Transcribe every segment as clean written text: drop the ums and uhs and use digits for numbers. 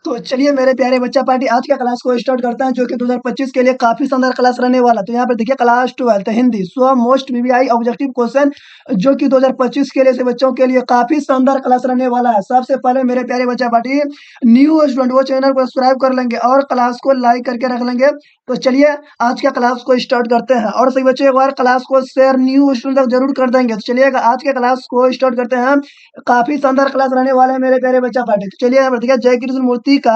तो चलिए मेरे प्यारे बच्चा पार्टी आज का क्लास को स्टार्ट करते हैं जो कि 2025 के लिए काफी शानदार क्लास रहने वाला। तो यहाँ पर देखिए class 12 Hindi so most VVI objective question जो कि 2025 के लिए से बच्चों के लिए काफी शानदार क्लास रहने वाला है। सबसे पहले मेरे प्यारे बच्चा पार्टी न्यू स्टूडेंट वो चैनल को सब्सक्राइब कर लेंगे और क्लास को लाइक करके रख लेंगे। तो चलिए आज का क्लास को स्टार्ट करते हैं और सभी बच्चे एक बार क्लास को शेयर न्यू स्टूडेंट तक जरूर कर देंगे। तो चलिएगा आज के क्लास को स्टार्ट करते हैं। काफी शानदार क्लास रहने वाले हैं मेरे प्यारे बच्चा पार्टी। तो चलिए यहाँ पर देखिए जय कृष्ण मूर्ति का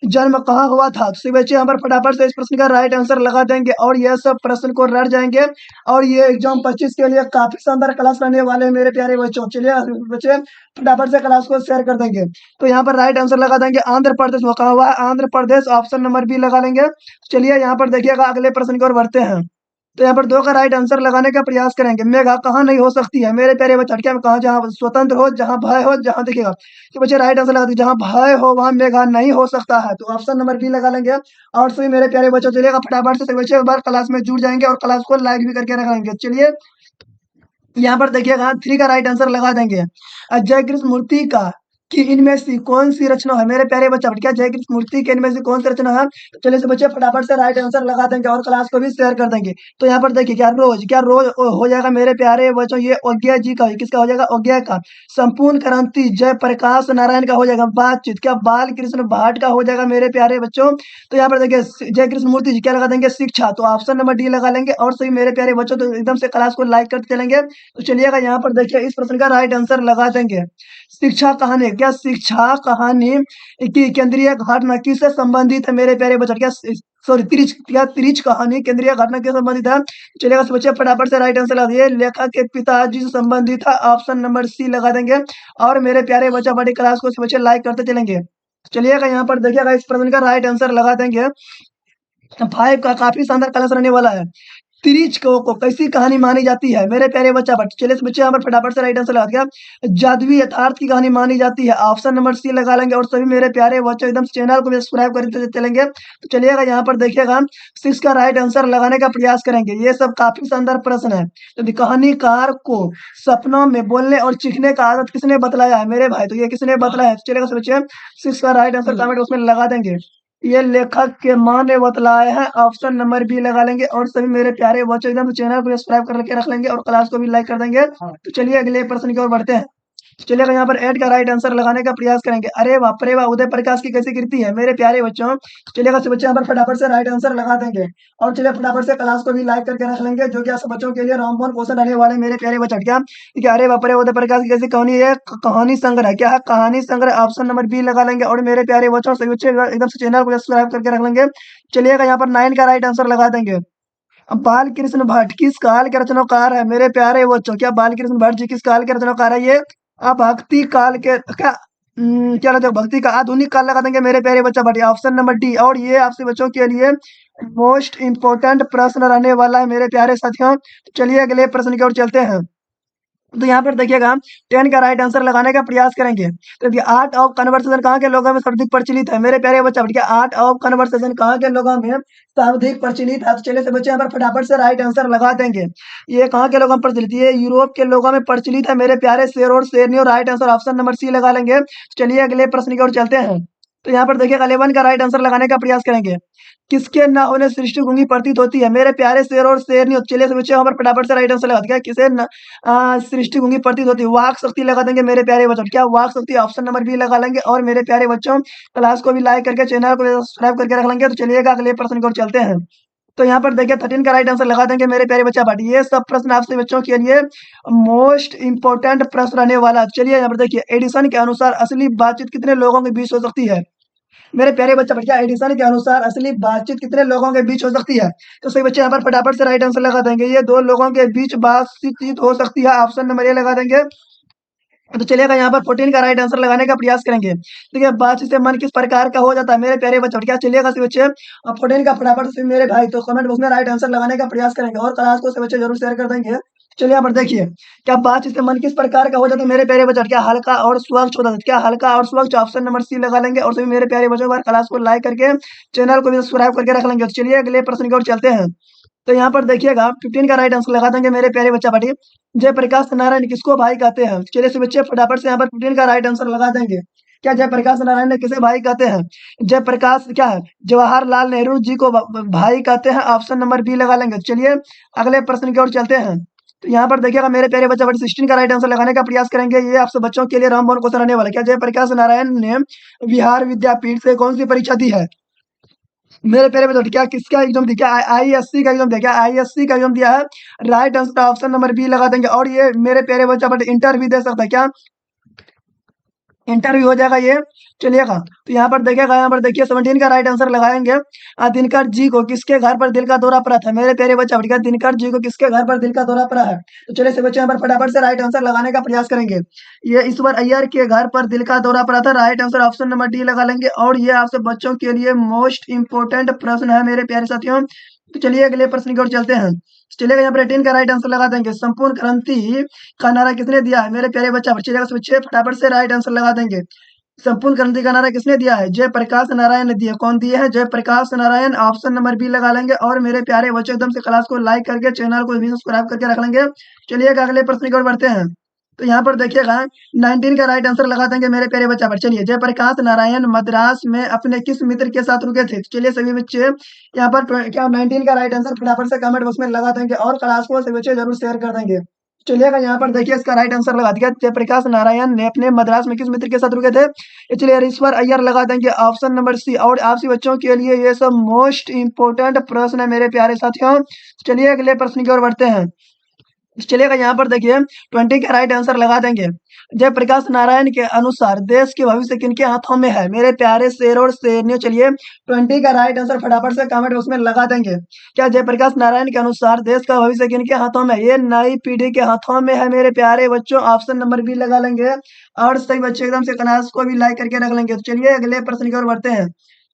जन्म कहाँ हुआ था। तो सभी बच्चे यहाँ पर फटाफट से इस प्रश्न का राइट आंसर लगा देंगे और यह सब प्रश्न को रट जाएंगे और ये एग्जाम 25 के लिए काफी शानदार क्लास रहने वाले हैं मेरे प्यारे बच्चों। चलिए बच्चे फटाफट से क्लास को शेयर कर देंगे। तो यहाँ पर राइट आंसर लगा देंगे आंध्र प्रदेश में कहाँ हुआ है, Andhra Pradesh option number B लगा लेंगे। चलिए यहाँ पर देखिएगा अगले प्रश्न की ओर बढ़ते हैं। तो यहाँ पर दो का राइट आंसर लगाने का प्रयास करेंगे। मेघा कहाँ नहीं हो सकती है मेरे प्यारे बच्चे, हटके में कहाँ, जहाँ स्वतंत्र हो, जहाँ भय हो, जहाँ देखिएगा कि बच्चे राइट आंसर लगा दीजिए जहाँ भय हो वहां मेघा नहीं हो सकता है। तो ऑप्शन नंबर बी लगा लेंगे। और सभी मेरे प्यारे बच्चों चलिएगा फटाफट से सभी बच्चे एक बार क्लास में जुड़ जाएंगे और क्लास को लाइक भी करके रख लेंगे। चलिए यहाँ पर देखिएगा 3 का राइट आंसर लगा देंगे। जय कृष्ण मूर्ति का कि इनमें से कौन सी रचना है मेरे प्यारे बच्चा, क्या जय कृष्ण मूर्ति के इनमें से कौन सी रचना है। तो चलिए से बच्चे फटाफट से राइट आंसर लगा देंगे और क्लास को भी शेयर कर देंगे। तो यहाँ पर देखिए क्या रोज हो जाएगा मेरे प्यारे बच्चों, ये अज्ञा जी का, किसका हो जाएगा, अज्ञा का। संपूर्ण क्रांति जय प्रकाश नारायण का हो जाएगा। बातचीत क्या बाल कृष्ण भाट का हो जाएगा मेरे प्यारे बच्चों। तो यहाँ पर देखिए जय कृष्ण मूर्ति जी क्या लगा देंगे, शिक्षा। तो ऑप्शन नंबर डी लगा लेंगे और सही मेरे प्यारे बच्चों तो एकदम से क्लास को लाइक करते चलेंगे। तो चलिएगा यहाँ पर देखिए इस प्रश्न का राइट आंसर लगा देंगे। शिक्षा कहानी, क्या शिक्षा कहानी की केंद्रीय घटना किससे संबंधित है मेरे प्यारे बच्चों, क्या सॉरी त्रिच कहानी केंद्रीय घटना किससे संबंधित है। चलिएगा बच्चे फटाफट से राइट आंसर लगा दिए, लेखक के पिताजी से संबंधित है। ऑप्शन नंबर सी लगा देंगे और मेरे प्यारे बच्चा बड़ी क्लास को बच्चे लाइक करते चलेंगे। चलिएगा यहाँ पर देखिएगा इस प्रश्न का राइट आंसर लगा देंगे। 5 का काफी शानदार क्लास रहने वाला है। त्रिच को कैसी कहानी मानी जाती है मेरे प्यारे बच्चा, बट चलिए इस बच्चे यहाँ पर फटाफट से राइट आंसर लगा दिया, जादुई यथार्थ की कहानी मानी जाती है। ऑप्शन नंबर सी लगा लेंगे और सभी मेरे प्यारे बच्चों एकदम चैनल को भी सब्सक्राइब करते चलेंगे। तो चलिएगा यहाँ पर देखिएगा 6 का राइट आंसर लगाने का प्रयास करेंगे। ये सब काफी शानदार प्रश्न है। तो कहानीकार को सपनों में बोलने और चीखने का आदत किसने बतलाया है मेरे भाई, तो ये किसने बतलाया है। तो चलिएगा बच्चे 6 का राइट आंसर कमेंट उसमें लगा देंगे। ये लेखक के माँ ने बतलाया है। ऑप्शन नंबर बी लगा लेंगे और सभी मेरे प्यारे बच्चों एकदम चैनल को सब्सक्राइब करके रख लेंगे और क्लास को भी लाइक कर देंगे। तो चलिए अगले प्रश्न की ओर बढ़ते हैं। चलिए यहाँ पर 8 का राइट आंसर लगाने का प्रयास करेंगे। अरे बाप रे वाह, उदय प्रकाश की कैसी कृति है मेरे प्यारे बच्चों। चलिएगा सब बच्चे यहाँ पर फटाफट से राइट आंसर लगा देंगे और चलिए फटाफट से क्लास को भी लाइक करके रख लेंगे जो कि आप बच्चों के लिए रामबन क्वेश्चन रहने वाले मेरे प्यारे बच्चे। क्या ठीक है, अरे बाप रे उदय प्रकाश की कैसी कहानी है, कहानी संग्रह, क्या है कहानी संग्रह। ऑप्शन नंबर बी लगा लेंगे और मेरे प्यारे बच्चों सभी बच्चे एकदम से चैनल को सब्सक्राइब करके रख लेंगे। चलिएगा यहाँ पर 9 का राइट आंसर लगा देंगे। अब बाल कृष्ण भट्ट किस काल के रचनाकार है मेरे प्यारे बच्चों, क्या बाल कृष्ण भट्ट जी किस काल के रचनाकार है। ये आप भक्ति काल के क्या क्या रहते हो, भक्ति का आधुनिक काल लगा देंगे मेरे प्यारे बच्चा भट्ट। ऑप्शन नंबर डी, और ये आपसे बच्चों के लिए मोस्ट इंपोर्टेंट प्रश्न रहने वाला है मेरे प्यारे साथियों। चलिए अगले प्रश्न की ओर चलते हैं। तो यहाँ पर देखिएगा 10 का राइट आंसर लगाने का प्रयास करेंगे। तो देखिए आर्ट ऑफ कन्वर्सेशन कहाँ के लोगों में सर्वाधिक प्रचलित है मेरे प्यारे बच्चा, क्या आर्ट ऑफ कन्वर्सेशन कहाँ के लोगों में सर्वाधिक प्रचलित है। तो चलिए से बच्चे यहाँ पर फटाफट से राइट आंसर लगा देंगे। ये कहाँ के लोगों में प्रचलित, ये यूरोप के लोगों में प्रचलित है मेरे प्यारे शेर और शेरनी। और right answer option number C लगा लेंगे। चलिए अगले प्रश्न की ओर चलते हैं। तो यहाँ पर देखिएगा 11 का राइट आंसर लगाने का प्रयास करेंगे। किसके न होने सृष्टि गूंगी प्रतीत होती है मेरे प्यारे शेर और शेरनी। चलिए से बच्चे यहाँ पर फटाफट से राइट आंसर लगा दिया, किसे सृष्टि गूंगी प्रतीत होती है, वाक शक्ति लगा देंगे मेरे प्यारे बच्चों। क्या वाक शक्ति, ऑप्शन नंबर बी लगा लेंगे और मेरे प्यारे बच्चों क्लास को भी लाइक करके चैनल को सब्सक्राइब करके रख लेंगे। तो चलिएगा अगले प्रश्न की ओर चलते हैं। तो यहाँ पर देखिए 13 का राइट आंसर लगा देंगे मेरे प्यारे बच्चा पार्टी। ये सब प्रश्न आपसे बच्चों के लिए मोस्ट इंपोर्टेंट प्रश्न रहने वाला। चलिए यहाँ पर देखिए एडिसन के अनुसार असली बातचीत कितने लोगों के बीच हो सकती है मेरे प्यारे बच्चा, क्या एडिसन के अनुसार असली बातचीत कितने लोगों के बीच हो सकती है। तो सही बच्चे यहाँ पर फटाफट से राइट आंसर लगा देंगे। ये 2 लोगों के बीच बातचीत हो सकती है। ऑप्शन नंबर ए लगा देंगे। तो चलिएगा यहाँ पर 14 का राइट आंसर लगाने का प्रयास करेंगे। देखिए बातचीत से मन किस प्रकार का हो जाता है मेरे प्यारे बच्चों, क्या चलिएगा से बच्चे 14 का फटाफट से मेरे भाई तो कमेंट बॉक्स में राइट आंसर लगाने का प्रयास करेंगे और क्लास को से बच्चे जरूर शेयर कर देंगे। चलिए यहाँ पर देखिए क्या बातचीत से मन किस प्रकार का हो जाता है मेरे प्यारे बच्चों, क्या हल्का और स्वच्छ होता है, क्या हल्का और स्वच्छ। ऑप्शन नंबर सी लगा लेंगे और सभी मेरे प्यारे बच्चों क्लास को लाइक करके चैनल को भी सब्सक्राइब करके रख लेंगे। तो चलिए अगले प्रश्न की ओर चलते हैं। तो यहाँ पर देखिएगा 15 का राइट आंसर लगा देंगे मेरे प्यारे बच्चा पार्टी। जयप्रकाश नारायण किसको भाई कहते हैं। चलिए से बच्चे फटाफट से यहाँ पर 15 का राइट आंसर लगा देंगे। क्या जयप्रकाश नारायण ने किसे भाई कहते हैं? जयप्रकाश क्या है? जवाहरलाल नेहरू जी को भाई कहते हैं। ऑप्शन नंबर बी लगा लेंगे। चलिए अगले प्रश्न की ओर चलते हैं। तो यहाँ पर देखिएगा मेरे प्यारे बच्चे 16 का राइट आंसर लगाने का प्रयास करेंगे। ये आपसे बच्चों के लिए रामबाण क्वेश्चन रहने वाला है। क्या जयप्रकाश नारायण ने बिहार विद्यापीठ से कौन सी परीक्षा दी है? मेरे प्यारे बच्चों क्या किसका एग्जाम दिया? क्या आईएससी का एग्जाम दिया? क्या आईएससी का एग्जाम दिया है? Right answer option number B लगा देंगे। और ये मेरे प्यारे बच्चा बट इंटर भी दे सकता है। क्या इंटरव्यू हो जाएगा ये? चलिएगा तो यहाँ पर देखिएगा, यहाँ पर देखिए 17 का राइट आंसर लगाएंगे। दिनकर जी को किसके घर पर दिल का दौरा पड़ा था? मेरे प्यारे बच्चा बढ़िया, दिनकर जी को किसके घर पर दिल का दौरा पड़ा है? तो चलिए से बच्चे यहाँ पर फटाफट से राइट आंसर लगाने का प्रयास करेंगे। ये ईश्वर अय्यर के घर पर दिल का दौरा पड़ा था। Right answer option number D लगा लेंगे। और ये आपसे बच्चों के लिए मोस्ट इंपोर्टेंट प्रश्न है मेरे प्यारे साथियों। तो चलिए अगले प्रश्न की ओर चलते हैं। चलिएगा यहाँ पर 18 का राइट आंसर लगा देंगे। संपूर्ण क्रांति का नारा किसने दिया है? मेरे प्यारे बच्चा चलिएगा बच्चे फटाफट से राइट आंसर लगा देंगे। संपूर्ण क्रांति का नारा किसने दिया है? जयप्रकाश नारायण ने दिया। कौन दिए हैं? Jayaprakash Narayan. Option number B लगा लेंगे। और मेरे प्यारे बच्चों एकदम से क्लास को लाइक करके चैनल को भी सब्सक्राइब करके रख लेंगे। चलिए अगले प्रश्न की ओर बढ़ते हैं। तो यहाँ पर देखिएगा 19 का राइट आंसर लगा देंगे मेरे प्यारे बच्चा पर। चलिए जयप्रकाश नारायण मद्रास में अपने किस मित्र के साथ रुके थे? चलिए सभी बच्चे यहाँ पर क्या 19 का राइट आंसर फटाफट से कमेंट बॉक्स में लगा देंगे और क्लास को सभी बच्चे जरूर शेयर कर देंगे। चलिएगा यहाँ पर देखिए इसका राइट आंसर लगा दिया। जयप्रकाश नारायण ने अपने मद्रास में किस मित्र के साथ रुके थे? इसलिए ईश्वर अय्यर लगा देंगे। Option number C. और आपसी बच्चों के लिए ये सब मोस्ट इंपोर्टेंट प्रश्न है मेरे प्यारे साथियों। चलिए अगले प्रश्न की ओर बढ़ते हैं। चलिएगा यहाँ पर देखिए 20 का राइट आंसर लगा देंगे। जयप्रकाश नारायण के अनुसार देश के भविष्य किनके हाथों में है? मेरे प्यारे शेरों और शेरनियों चलिए 20 का राइट आंसर फटाफट से कमेंट बॉक्स में लगा देंगे। क्या जयप्रकाश नारायण के अनुसार देश का भविष्य किनके हाथों में? ये नई पीढ़ी के हाथों में है मेरे प्यारे बच्चों। ऑप्शन नंबर बी लगा लेंगे। और सही बच्चे एकदम से क्लास को भी लाइक करके रख लेंगे। तो चलिए अगले प्रश्न की ओर बढ़ते हैं।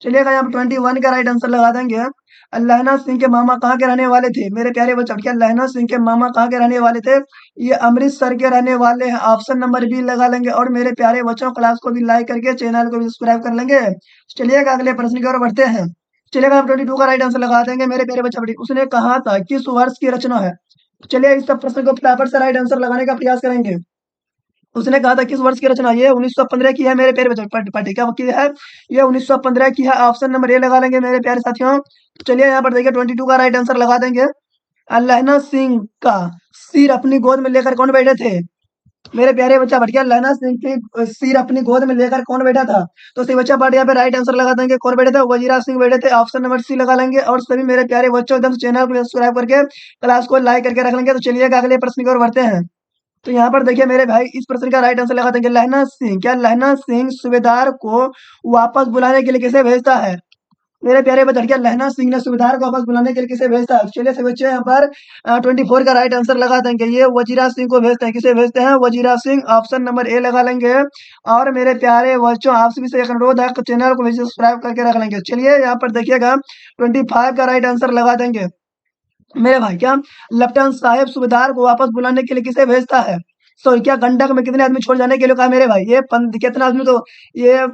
चलिएगा यहाँ पर 21 का राइट आंसर लगा देंगे। लहना सिंह के मामा कहाँ के रहने वाले थे? मेरे प्यारे बच्चों क्या लहना सिंह के मामा कहाँ के रहने वाले थे? ये अमृतसर के रहने वाले हैं। ऑप्शन नंबर बी लगा लेंगे। और मेरे प्यारे बच्चों क्लास को भी लाइक करके चैनल को भी सब्सक्राइब कर लेंगे। चलिएगा अगले प्रश्न की ओर बढ़ते हैं। चलिएगा हम 22 का राइट आंसर लगा देंगे मेरे प्यारे बच्चों। उसने कहा था किस वर्ष की रचना है? चलिए इस सब प्रश्न को फटाफट से राइट आंसर लगाने का प्रयास करेंगे। उसने कहा था किस वर्ष की रचना? ये 1915 की है मेरे प्यारे बच्चों। क्या की है? ये 1915 की है। ऑप्शन नंबर ए लगा लेंगे मेरे प्यारे साथियों। चलिए यहाँ पर देखिए 22 का राइट आंसर लगा देंगे। लहना सिंह का सिर अपनी गोद में लेकर कौन बैठे थे? मेरे प्यारे बच्चा भटिया लहना सिंह की सिर अपनी गोद में लेकर कौन बैठा था? तो सही बच्चा पार्ट यहाँ पे राइट आंसर लगा देंगे। कौन बैठे थे? वजीरा सिंह बैठे थे। ऑप्शन नंबर सी लगा लेंगे। और सभी मेरे प्यारे बच्चों एकदम चैनल को सब्सक्राइब करके क्लास को लाइक करके रख लेंगे। तो चलिए अगले प्रश्न की ओर बढ़ते हैं। तो यहाँ पर देखिए मेरे भाई इस प्रश्न का राइट आंसर लगा देंगे। लहना सिंह क्या लहना सिंह सूबेदार को वापस बुलाने के लिए किसे भेजता है? मेरे प्यारे बच्चे क्या लहना सिंह ने सूबेदार को वापस बुलाने के लिए किसे भेजता है? चलिए से बच्चे यहाँ पर 24 का राइट आंसर लगा देंगे। ये वजीरा सिंह को भेजते हैं। किसे भेजते हैं? Wazira Singh. Option number A लगा लेंगे। और मेरे प्यारे बच्चों आपसे भी से एक अनुरोध है चैनल को भी सब्सक्राइब करके रख लेंगे। चलिए यहाँ पर देखिएगा 25 का राइट आंसर लगा देंगे मेरे भाई। क्या लेफ्टिनेंट साहब सूबेदार को वापस बुलाने के लिए किसे भेजता है? सॉरी क्या गंडक में कितने आदमी छोड़ जाने के लिए कहा मेरे भाई? ये कितना आदमी को ये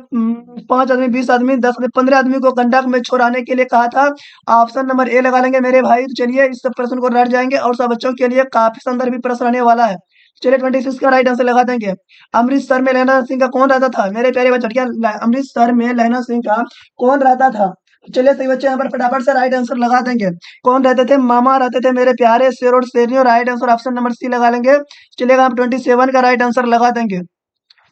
5 आदमी 20 आदमी 10 आदमी 15 आदमी को गंडक में छोड़ाने के लिए कहा था। ऑप्शन नंबर ए लगा लेंगे मेरे भाई। तो चलिए इस सब प्रश्न को रट जाएंगे और सब बच्चों के लिए काफी संदर्भी प्रश्न रहने वाला है। चलिए 26 का राइट आंसर लगा देंगे। अमृतसर में लहना सिंह का कौन रहता था? मेरे प्यारे बच्चों क्या अमृतसर में लहना सिंह का कौन रहता था? चलिए सही बच्चे यहाँ पर फटाफट से राइट आंसर लगा देंगे। कौन रहते थे? मामा रहते थे मेरे प्यारे शेर और शेरनियों। Right answer option number C लगा लेंगे। चलिएगा हम 27 का राइट आंसर लगा देंगे।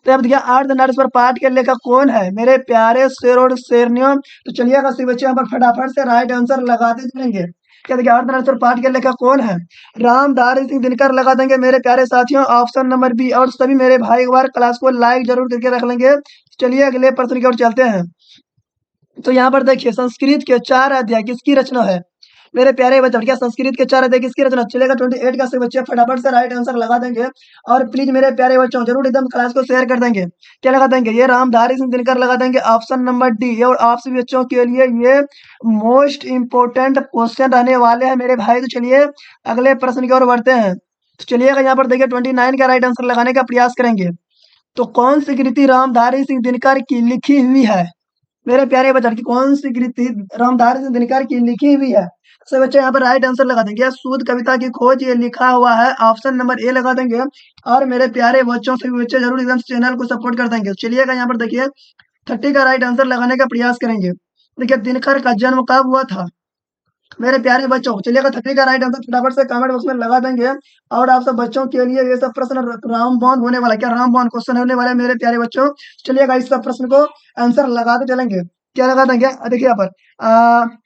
तो अब देखिए आर्धनारीश्वर पर पाठ के लेखक कौन है? मेरे प्यारे शेर और शेरनियों। तो चलिएगा सही बच्चे यहाँ पर फटाफट से राइट आंसर लगाते चलेंगे। क्या देखिए अर्धनारीश्वर पाठ के लेखक कौन है? रामधारी सिंह दिनकर लगा देंगे मेरे प्यारे साथियों। Option number B. और सभी मेरे भाई एक बार क्लास को लाइक जरूर करके रख लेंगे। चलिए अगले प्रश्न की ओर चलते हैं। तो यहाँ पर देखिए संस्कृत के 4 अध्याय किसकी रचना है? मेरे प्यारे बच्चों क्या संस्कृत के 4 अध्याय किसकी रचना? चलेगा 28 का से बच्चे फटाफट से राइट आंसर लगा देंगे। और प्लीज मेरे प्यारे बच्चों जरूर एकदम क्लास को शेयर कर देंगे। क्या लगा देंगे? ये रामधारी सिंह दिनकर लगा देंगे। Option number D. और आप सभी बच्चों के लिए ये मोस्ट इंपोर्टेंट क्वेश्चन रहने वाले हैं मेरे भाई। तो चलिए अगले प्रश्न की ओर बढ़ते हैं। तो चलिएगा यहाँ पर देखिए 29 का राइट आंसर लगाने का प्रयास करेंगे। तो कौन सी कृति रामधारी सिंह दिनकर की लिखी हुई है? मेरे प्यारे बच्चों की कौन सी कृति रामधारी सिंह दिनकर की लिखी हुई है? सब बच्चे यहाँ पर राइट आंसर लगा देंगे। शुद्ध कविता की खोज ये लिखा हुआ है, ऑप्शन नंबर ए लगा देंगे। और मेरे प्यारे बच्चों सभी बच्चे जरूर एकदम चैनल को सपोर्ट कर देंगे। चलिएगा यहाँ पर देखिए 30 का राइट आंसर लगाने का प्रयास करेंगे। देखिए दिनकर का जन्म कब हुआ था? मेरे प्यारे बच्चों चलिएगा 30 का राइट आंसर फटाफट से कमेंट बॉक्स में लगा देंगे। और आप सब बच्चों के लिए ये सब प्रश्न रामबाण होने वाला है। क्या रामबाण क्वेश्चन होने वाला है मेरे प्यारे बच्चों? चलिएगा इस सब प्रश्न को आंसर लगाते चलेंगे। क्या लगा देंगे? देखिए यहाँ पर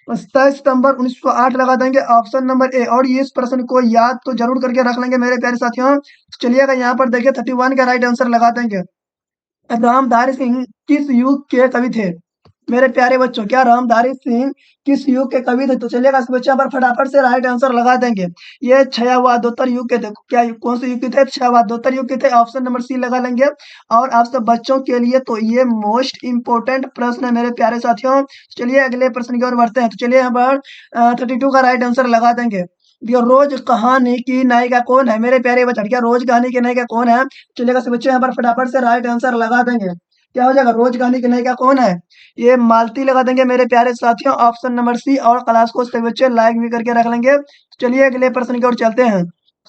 27 सितंबर 1908 लगा देंगे, ऑप्शन नंबर ए। और ये इस प्रश्न को याद तो जरूर करके रख लेंगे मेरे प्यारे साथियों। चलिएगा यहाँ पर देखिए 31 का राइट आंसर लगा देंगे। रामधारी सिंह किस युग के कवि थे? मेरे प्यारे बच्चों क्या रामधारी सिंह किस युग के कवि थे? तो चलिएगा इस बच्चे पर फटाफट से राइट आंसर लगा देंगे। ये छयावादोत्तर युग के थे। क्या कौन से युग के थे? छयावादोत्तर युग के थे, ऑप्शन नंबर सी लगा लेंगे। और आप सब बच्चों के लिए तो ये मोस्ट इंपोर्टेंट प्रश्न है मेरे प्यारे साथियों। चलिए अगले प्रश्न की ओर बढ़ते हैं। तो चलिए यहाँ पर 32 का राइट आंसर लगा देंगे। ये रोज कहानी की नायिका कौन है? मेरे प्यारे बच्चों क्या रोज कहानी की नायिका कौन है? चलिएगा सब बच्चे यहाँ पर फटाफट से राइट आंसर लगा देंगे। क्या हो जाएगा? रोज कहानी की नायिका कौन है? ये मालती लगा देंगे मेरे प्यारे साथियों, ऑप्शन नंबर सी। और क्लास को सभी बच्चे लाइक भी करके रख लेंगे। चलिए अगले प्रश्न की ओर चलते हैं।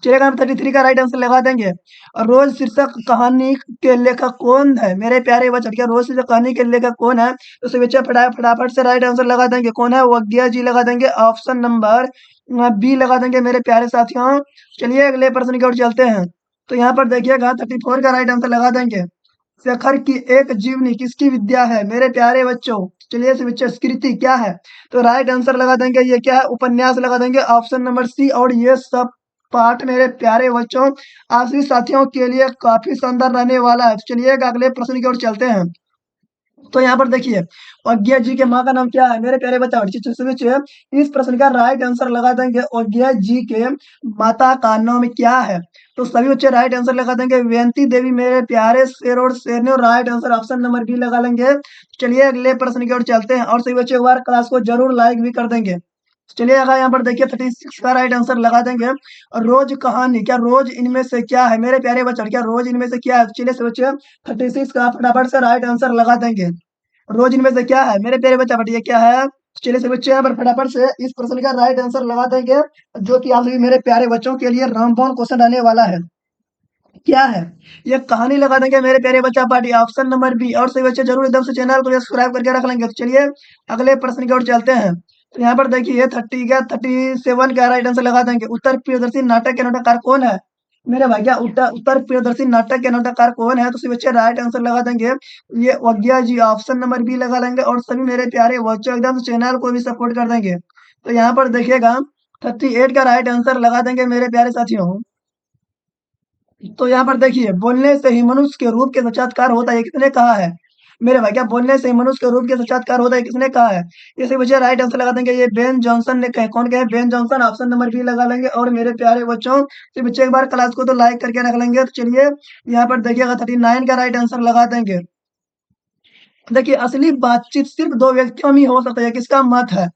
चलिएगा हम 33 का राइट आंसर लगा देंगे। और रोज शीर्षक कहानी के लेखक कौन है? मेरे प्यारे बच्चों क्या रोज शीर्षक कहानी के लेखक कौन है? तो सभी बच्चे फटाफट से राइट आंसर लगा देंगे। कौन है? वज्ञा जी लगा देंगे, ऑप्शन नंबर बी लगा देंगे मेरे प्यारे साथियों। चलिए अगले प्रश्न की ओर चलते हैं। तो यहाँ पर देखिएगा 34 का राइट आंसर लगा देंगे। शेखर की एक जीवनी किसकी विद्या है? मेरे प्यारे बच्चों चलिए से बच्चे स्कृति क्या है? तो राइट आंसर लगा देंगे। ये क्या है? उपन्यास लगा देंगे, ऑप्शन नंबर सी। और ये सब पाठ मेरे प्यारे बच्चों आप सभी साथियों के लिए काफी शानदार रहने वाला है। तो चलिए अगले प्रश्न की ओर चलते हैं। तो यहाँ पर देखिए अज्ञा जी के माँ का नाम क्या है? मेरे प्यारे बच्चा इस प्रश्न का राइट आंसर लगा देंगे। अज्ञा जी के माता का नाम क्या है? तो सभी बच्चे राइट आंसर लगा देंगे। वयंती देवी मेरे प्यारे शेर और शेरनी, right answer option number B लगा लेंगे। चलिए अगले प्रश्न की ओर चलते हैं। और सभी बच्चे एक बार क्लास को जरूर लाइक भी कर देंगे। चलिए अगर यहाँ पर देखिए 36 का राइट आंसर लगा देंगे। और रोज कहानी क्या रोज इनमें से क्या है? मेरे प्यारे बच्चों क्या रोज इनमें से क्या है? चलिए से बच्चे 36 का फटाफट से राइट आंसर लगा देंगे। रोज इनमें से क्या है? मेरे प्यारे बच्चा बताइए क्या है? चलिए से बच्चे यहाँ पर फटाफट से इस प्रश्न का राइट आंसर लगा देंगे, जो कि आप सभी मेरे प्यारे बच्चों के लिए रामबाण क्वेश्चन आने वाला है। क्या है? ये कहानी लगा देंगे मेरे प्यारे बच्चा पार्टी, ऑप्शन नंबर बी। और सभी बच्चे जरूर एकदम से चैनल को सब्सक्राइब करके रख लेंगे। तो चलिए अगले प्रश्न की ओर चलते हैं। तो यहाँ पर देखिए 37 का राइट आंसर लगा देंगे। उत्तर प्रियदर्शी नाटक के नाटककार कौन है? मेरे भाई क्या उत्तर प्रियदर्शी नाटक के नाटककार कौन है? तो सभी बच्चे राइट आंसर लगा देंगे। ये वज्ञा जी, ऑप्शन नंबर बी लगा लेंगे। और सभी मेरे प्यारे बच्चों एकदम चैनल को भी सपोर्ट कर देंगे। तो यहाँ पर देखिएगा 38 का राइट आंसर लगा देंगे मेरे प्यारे साथियों। तो यहाँ पर देखिए बोलने से ही मनुष्य के रूप के साक्षात्कार होता है, ये किसने कहा है? मेरे भाई क्या बोलने से ही मनुष्य के रूप के साक्षात्कार होता है, किसने कहा है? इसी वजह राइट आंसर लगा देंगे। ये बेन जॉनसन ने कहे। कौन कहे? Ben Johnson, option number B लगा लेंगे। और मेरे प्यारे बच्चों तो बच्चे एक बार क्लास को तो लाइक करके रख लेंगे। तो चलिए यहाँ पर देखिएगा 39 का राइट आंसर लगा देंगे। देखिए असली बातचीत सिर्फ दो व्यक्तियों में ही हो सकता है, किसका मत है?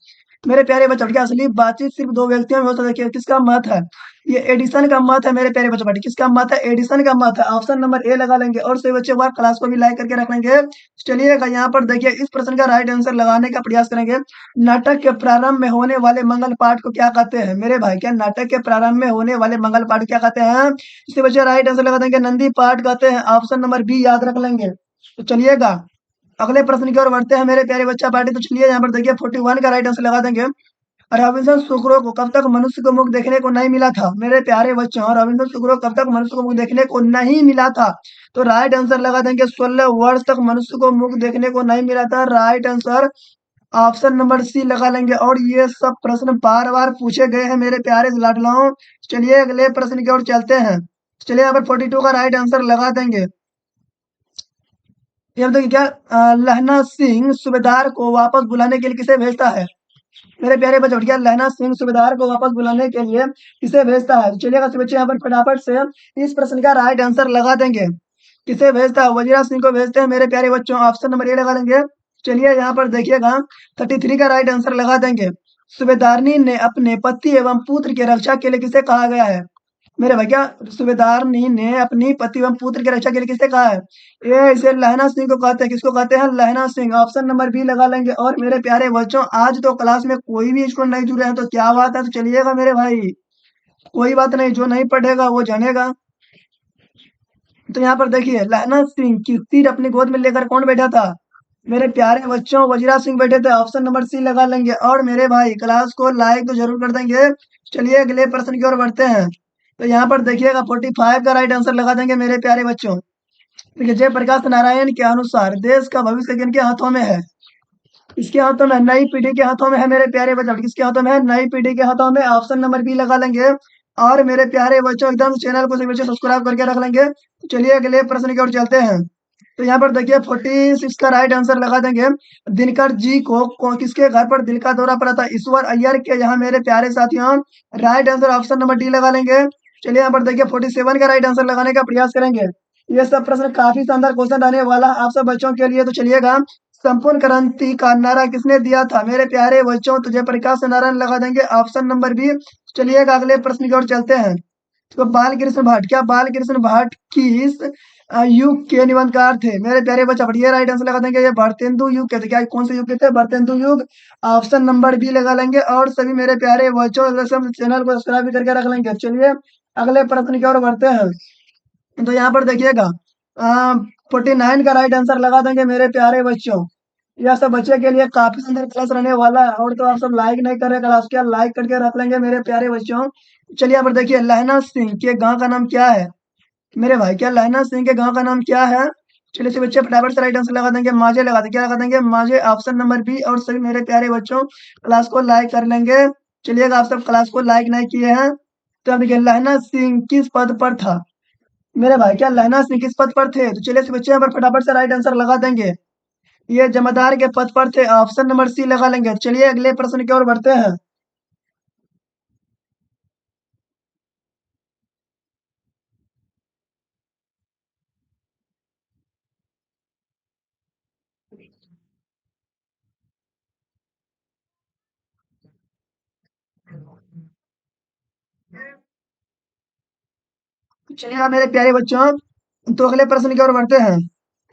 मेरे प्यारे बच्चों क्या असली बातचीत सिर्फ दो व्यक्तियों में हो सकता है, किसका मत है? ये एडिसन का मत है मेरे प्यारे बच्चों। किसका मत है? एडिसन का मत है, ऑप्शन नंबर ए लगा लेंगे। और सभी बच्चे बार क्लास को भी लाइक करके रख लेंगे। चलिएगा यहाँ पर देखिए इस प्रश्न का राइट आंसर लगाने का प्रयास करेंगे। नाटक के प्रारंभ में होने वाले मंगल पाठ को क्या कहते हैं? मेरे भाई क्या नाटक के प्रारंभ में होने वाले मंगल पाठ क्या कहते हैं? इसी बच्चे राइट आंसर लगा देंगे। नंदी पाठ कहते हैं, ऑप्शन नंबर बी याद रख लेंगे। तो चलिएगा अगले प्रश्न की ओर बढ़ते हैं मेरे प्यारे बच्चा पार्टी। तो चलिए यहाँ पर देखिए 41 का राइट आंसर लगा देंगे। रॉबिन्सन क्रूसो को कब तक मनुष्य को मुख देखने को नहीं मिला था? मेरे प्यारे बच्चों रॉबिन्सन क्रूसो कब तक मनुष्य को मुख देखने को नहीं मिला था? तो राइट आंसर लगा देंगे 16 वर्ष तक मनुष्य को मुख देखने को नहीं मिला था। Right answer option number C लगा लेंगे। और ये सब प्रश्न बार बार पूछे गए हैं मेरे प्यारे लाडलाओं। चलिए अगले प्रश्न की ओर चलते हैं। चलिए यहाँ पर 42 का राइट आंसर लगा देंगे। ये बताइए क्या लहना सिंह सूबेदार को वापस बुलाने के लिए किसे भेजता है? मेरे प्यारे बच्चों क्या लहना सिंह सूबेदार को वापस बुलाने के लिए किसे भेजता है? चलिएगा बच्चे यहाँ पर फटाफट से इस प्रश्न का राइट आंसर लगा देंगे। किसे भेजता है? वजीरा सिंह को भेजते हैं मेरे प्यारे बच्चों, ऑप्शन नंबर ए लगा देंगे। चलिए यहाँ पर देखिएगा 33 का राइट आंसर लगा देंगे। सूबेदारनी ने अपने पति एवं पुत्र की रक्षा के लिए किसे कहा गया है? मेरे भैया सूबेदारनी ने अपनी पति एवं पुत्र की रक्षा के लिए किससे कहा है? ए इसे लहना सिंह को कहते हैं। किसको कहते हैं? लहना सिंह। ऑप्शन नंबर बी लगा लेंगे। और मेरे प्यारे बच्चों, आज तो क्लास में कोई भी स्टूडेंट नहीं जुड़े हैं, तो क्या बात है? तो चलिएगा मेरे भाई, कोई बात नहीं, जो नहीं पढ़ेगा वो जानेगा। तो यहाँ पर देखिए, लहना सिंह की तीर अपनी गोद में लेकर कौन बैठा था? मेरे प्यारे बच्चों, वजीरा सिंह बैठे थे। ऑप्शन नंबर सी लगा लेंगे। और मेरे भाई, क्लास को लाइक तो जरूर कर देंगे। चलिए अगले प्रश्न की ओर बढ़ते हैं। तो यहाँ पर देखिएगा, 45 का राइट आंसर लगा देंगे मेरे प्यारे बच्चों। देखिए, जयप्रकाश नारायण के अनुसार देश का भविष्य किनके हाथों में है? इसके हाथों में, नई पीढ़ी के हाथों में है मेरे प्यारे बच्चों। किसके हाथों में है? नई पीढ़ी के हाथों में। ऑप्शन नंबर बी लगा लेंगे। और मेरे प्यारे बच्चों, एकदम चैनल को सभी बच्चे सब्सक्राइब करके रख लेंगे। तो चलिए अगले प्रश्न की ओर चलते हैं। तो यहाँ पर देखिए, 46 का राइट आंसर लगा देंगे। दिनकर जी को किसके घर पर दिल का दौरा पड़ा था? ईश्वर अय्यर के यहाँ मेरे प्यारे साथियों। Right answer option number D लगा लेंगे। चलिए यहाँ पर देखिए, 47 का राइट आंसर लगाने का प्रयास करेंगे। ये सब प्रश्न काफी शानदार क्वेश्चन रहने वाला है आप सब बच्चों के लिए। तो चलिएगा, संपूर्ण क्रांति का नारा किसने दिया था? मेरे प्यारे बच्चों, तो जयप्रकाश नारायण लगा देंगे। Option number B. चलिएगा अगले प्रश्न की ओर चलते हैं। तो बाल कृष्ण भाट, क्या बाल कृष्ण भाट किस युग के निबंधकार थे? मेरे प्यारे बच्चा, बढ़िया राइट आंसर लगा देंगे। ये भारतेंदु युग के थे। क्या कौन से युग के थे? भारतेंदु युग। ऑप्शन नंबर बी लगा लेंगे। और सभी मेरे प्यारे बच्चों, चैनल को सब्सक्राइब भी करके रख लेंगे। चलिए अगले प्रश्न की ओर बढ़ते हैं। तो यहाँ पर देखिएगा, 49 का राइट आंसर लगा देंगे मेरे प्यारे बच्चों। यह सब बच्चे के लिए काफी सुंदर क्लास रहने वाला है। और तो आप सब लाइक नहीं कर रहे क्लास के, लाइक करके रख लेंगे मेरे प्यारे बच्चों। चलिए यहाँ पर देखिए, लहना सिंह के गांव का नाम क्या है? मेरे भाई, क्या लहना सिंह के गांव का नाम क्या है? चलिए से बच्चे फटाफट से राइट आंसर लगा देंगे। माजे लगा देंगे। क्या लगा देंगे? माजे। Option number B. और सभी मेरे प्यारे बच्चों, क्लास को लाइक कर लेंगे। चलिएगा, आप सब क्लास को लाइक नहीं किए हैं। तो अब देखिए, लहना सिंह किस पद पर था? मेरे भाई, क्या लहना सिंह किस पद पर थे? तो चलिए से बच्चे यहाँ पर फटाफट से राइट आंसर लगा देंगे। ये जमादार के पद पर थे। ऑप्शन नंबर सी लगा लेंगे। चलिए अगले प्रश्न की ओर बढ़ते हैं। चलिए मेरे प्यारे बच्चों, तो अगले प्रश्न की ओर बढ़ते हैं।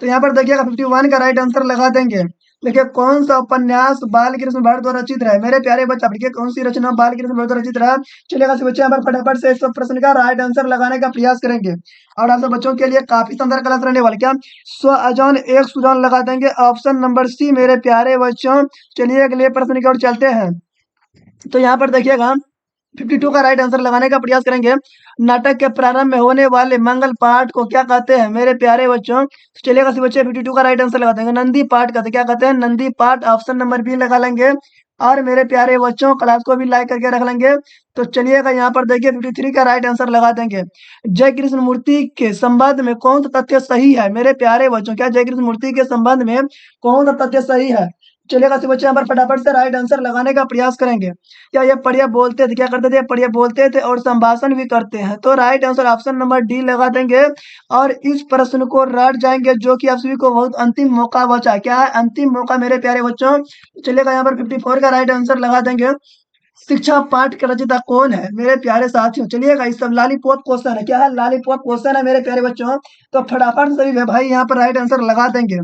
तो यहाँ पर देखिएगा, 51 का राइट आंसर लगा देंगे। देखिए, कौन सा उपन्यास बाल कृष्ण भाट द्वारा रचित है? मेरे प्यारे बच्चा, देखिए कौन सी रचना बाल कृष्ण भाट द्वारा रचित है? चलिएगा बच्चे यहाँ पर फटाफट से इस सब प्रश्न का राइट आंसर लगाने का प्रयास करेंगे। और आप सब बच्चों के लिए काफी शानदार क्लास रहने वाली। क्या स्व अजान एक सुजान लगा देंगे? ऑप्शन नंबर सी मेरे प्यारे बच्चों। चलिए अगले प्रश्न की ओर चलते हैं। तो यहाँ पर देखिएगा, 52 का राइट आंसर लगाने का प्रयास करेंगे। नाटक के प्रारंभ में होने वाले मंगल पाठ को क्या कहते हैं? मेरे प्यारे बच्चों, चलिएगा बच्चे 52 का राइट आंसर लगा देंगे। नंदी पाठ कहते हैं। क्या कहते हैं? नंदी पाठ। ऑप्शन नंबर बी लगा लेंगे। और मेरे प्यारे बच्चों, क्लास को भी लाइक करके रख लेंगे। तो चलिएगा यहाँ पर देखिए, 53 का राइट आंसर लगा देंगे। जय कृष्ण मूर्ति के संबंध में कौन सा तथ्य सही है? मेरे प्यारे बच्चों, क्या जय कृष्ण मूर्ति के संबंध में कौन सा तथ्य सही है? चलिएगा बच्चे यहाँ पर फटाफट से राइट आंसर लगाने का प्रयास करेंगे। क्या ये पढ़िया बोलते थे? क्या करते थे? पढ़िया बोलते थे और संभाषण भी करते हैं। तो right answer option number D लगा देंगे। और इस प्रश्न को रट जाएंगे, जो कि आप सभी को बहुत अंतिम मौका बचा है। क्या है? अंतिम मौका मेरे प्यारे बच्चों। चलिएगा यहाँ पर 54 का राइट आंसर लगा देंगे। शिक्षा पाठ का रचयिता कौन है? मेरे प्यारे साथियों, चलिएगा, इस सब लॉलीपॉप क्वेश्चन है। क्या है? लॉलीपॉप क्वेश्चन है मेरे प्यारे बच्चों। तो फटाफट से सभी भाई यहाँ पर राइट आंसर लगा देंगे।